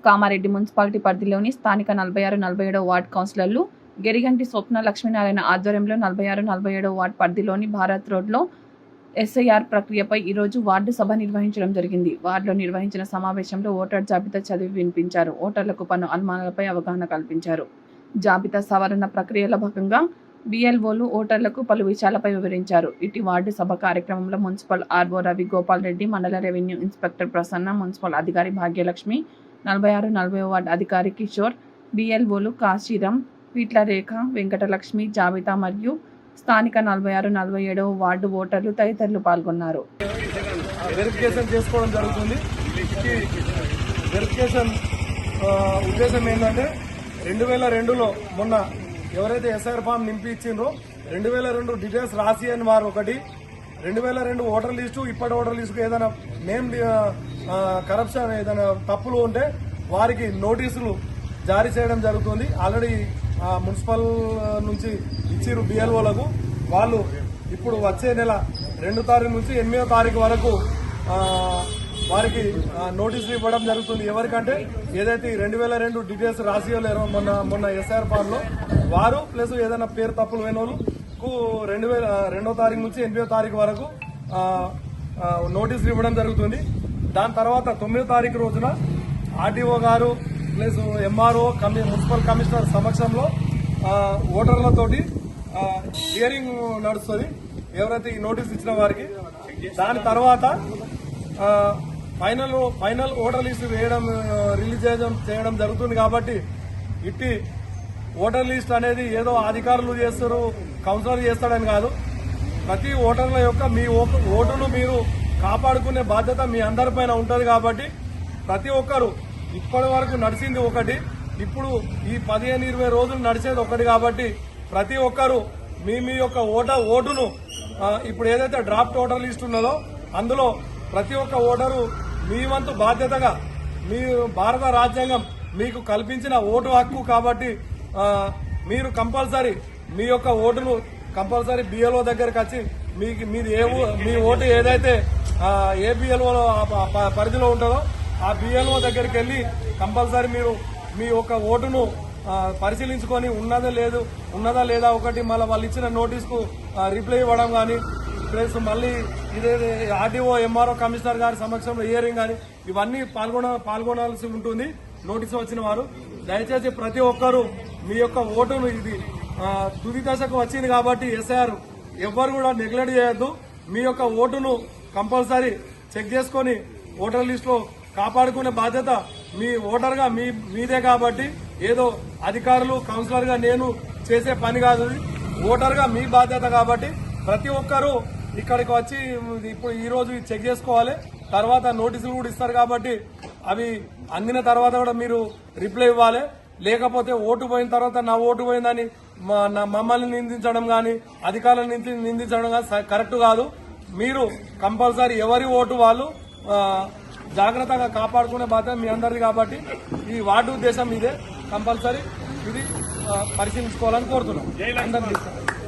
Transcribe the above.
Kamareddy municipality పరిధిలోని స్థానిక 46, 47 ward కౌన్సిలర్లు గెరిగంటి స్వప్న లక్ష్మీనారాయణ ఆధ్వర్యంలో 46, 47 వార్డు పరిధిలోని భారత్ రోడ్లో ఎస్ఐఆర్ ప్రక్రియపై ఈరోజు వార్డు సభ నిర్వహించడం జరిగింది. వార్డులో నిర్వహించిన సమావేశంలో ఓటర్ జాబితా చదివి వినిపించారు. ఓటర్లకు పలు అనుమానాలపై అవగాహన కల్పించారు. జాబితా సవరణ ప్రక్రియలో భాగంగా బిఎల్ఓలు ఓటర్లకు పలు విషయాలపై వివరించారు. ఇటు వార్డు సభ కార్యక్రమంలో మున్సిపల్ ఆర్ఓ రవి గోపాల్ రెడ్డి, మండల రెవెన్యూ ఇన్స్పెక్టర్ ప్రసన్న, మున్సిపల్ అధికారి భాగ్యలక్ష్మి, 46, 40 వార్డు అధికారి కిషోర్, బిఎల్ఓలు కాశీరాం, పీట్ల రేఖ, వెంకటలక్ష్మి, జాబితా మరియు స్థానిక 46, 47 వార్డు ఓటర్లు తదితరులు పాల్గొన్నారు. వెరిఫికేషన్ చేసుకోవడం జరుగుతుంది. వెరిఫికేషన్ ఉద్దేశం ఏంటంటే 2002లో మొన్న ఎవరైతే ఎస్ఐఆర్ ఫామ్ నింపి ఇచ్చిండ్రో 2002 డీటెయిల్స్ రాసి అని వారు ఒకటి, 2002 ఓటర్ లిస్టు ఇప్పటి ఓటర్ లిస్టుకు ఏదైనా నేమ్ కరప్షన్ ఏదైనా తప్పులు ఉంటే వారికి నోటీసులు జారీ చేయడం జరుగుతుంది. ఆల్రెడీ మున్సిపల్ నుంచి ఇచ్చిరు బిఎల్ఓలకు. వాళ్ళు ఇప్పుడు వచ్చే నెల 2 తారీఖు నుంచి 8వ తారీఖు వరకు వారికి నోటీసులు ఇవ్వడం జరుగుతుంది. ఎవరికంటే ఏదైతే 2002 డీటెయిల్స్ రాసియలేరో మొన్న ఎస్ఐఆర్ ఫామ్ లో వారు ప్లస్ ఏదైనా పేరు తప్పులు అయిన వాళ్ళకు 2వ తారీఖు నుంచి 8వ తారీఖు వరకు నోటీసులు ఇవ్వడం జరుగుతుంది. దాని తర్వాత 9వ తారీఖు రోజున ఆర్డీఓ గారు ప్లస్ ఎంఆర్ఓ మున్సిపల్ కమిషనర్ సమక్షంలో ఓటర్లతోటి హియరింగ్ నడుస్తుంది ఎవరైతే ఈ నోటీస్ ఇచ్చిన వారికి. దాని తర్వాత ఫైనల్ ఓటర్ లిస్ట్ రిలీజ్ చేయడం జరుగుతుంది. కాబట్టి ఇట్టి ఓటర్ లిస్ట్ అనేది ఏదో అధికారులు చేస్తారు, కౌన్సిలర్ చేస్తాడని కాదు. ప్రతి ఓటర్ల యొక్క మీ ఓటును మీరు కాపాడుకునే బాధ్యత మీ అందరిపైన ఉంటుంది. కాబట్టి ప్రతి ఒక్కరు ఇప్పటి వరకు నడిచింది ఒకటి, ఇప్పుడు ఈ 15-20 రోజులు నడిచేది ఒకటి. కాబట్టి ప్రతి ఒక్కరు మీ యొక్క ఓటును ఇప్పుడు ఏదైతే డ్రాఫ్ట్ ఓటర్ లిస్ట్ ఉన్నదో అందులో ప్రతి ఒక్క ఓటరు మీ వంతు బాధ్యతగా మీ భారత రాజ్యాంగం మీకు కల్పించిన ఓటు హక్కు. కాబట్టి మీరు కంపల్సరీ మీ యొక్క ఓటును కంపల్సరీ బిఎల్ఓ దగ్గరకు వచ్చి మీ ఓటు ఏదైతే ఏ బిఎల్ఓ పరిధిలో ఉంటుందో ఆ బిఎల్ఓ దగ్గరికి వెళ్ళి కంపల్సరీ మీరు మీ యొక్క ఓటును పరిశీలించుకొని ఉన్నదా లేదా ఒకటి మళ్ళీ వాళ్ళు ఇచ్చిన నోటీస్కు రిప్లై ఇవ్వడం కానీ ప్లస్ మళ్ళీ ఇదే ఆర్డీఓ ఎంఆర్ఓ కమిషనర్ గారి సమక్షంలో హియరింగ్ కానీ ఇవన్నీ పాల్గొనాల్సి ఉంటుంది. నోటీసు వచ్చిన వారు దయచేసి ప్రతి ఒక్కరూ మీ యొక్క ఓటును ఇది తుది దశకు వచ్చింది కాబట్టి ఎస్ఐఆర్ ఎవ్వరు కూడా నెగ్లెక్ట్ చేయొద్దు. మీ యొక్క ఓటును కంపల్సరీ చెక్ చేసుకుని ఓటర్ లిస్ట్ లో కాపాడుకునే బాధ్యత మీ ఓటర్గా మీదే. కాబట్టి ఏదో అధికారులు కౌన్సిలర్ గా నేను చేసే పని కాదు, ఓటర్గా మీ బాధ్యత. కాబట్టి ప్రతి ఒక్కరూ ఇక్కడికి వచ్చి ఇప్పుడు ఈ రోజు చెక్ చేసుకోవాలి. తర్వాత నోటీసులు కూడా ఇస్తారు కాబట్టి అవి అందిన తర్వాత కూడా మీరు రిప్లై ఇవ్వాలి. లేకపోతే ఓటు పోయిన తర్వాత నా ఓటు పోయిందని మమ్మల్ని నిందించడం కానీ అధికారులను నిందించడం కానీ కరెక్ట్ కాదు. మీరు కంపల్సరీ ఎవరి ఓటు వాళ్ళు జాగ్రత్తగా కాపాడుకునే బాధ్యత మీ అందరిది. కాబట్టి ఈ వార్డు ఉద్దేశం ఇదే, కంపల్సరీ ఇది పరిశీలించుకోవాలని కోరుతున్నాం అందరినీ.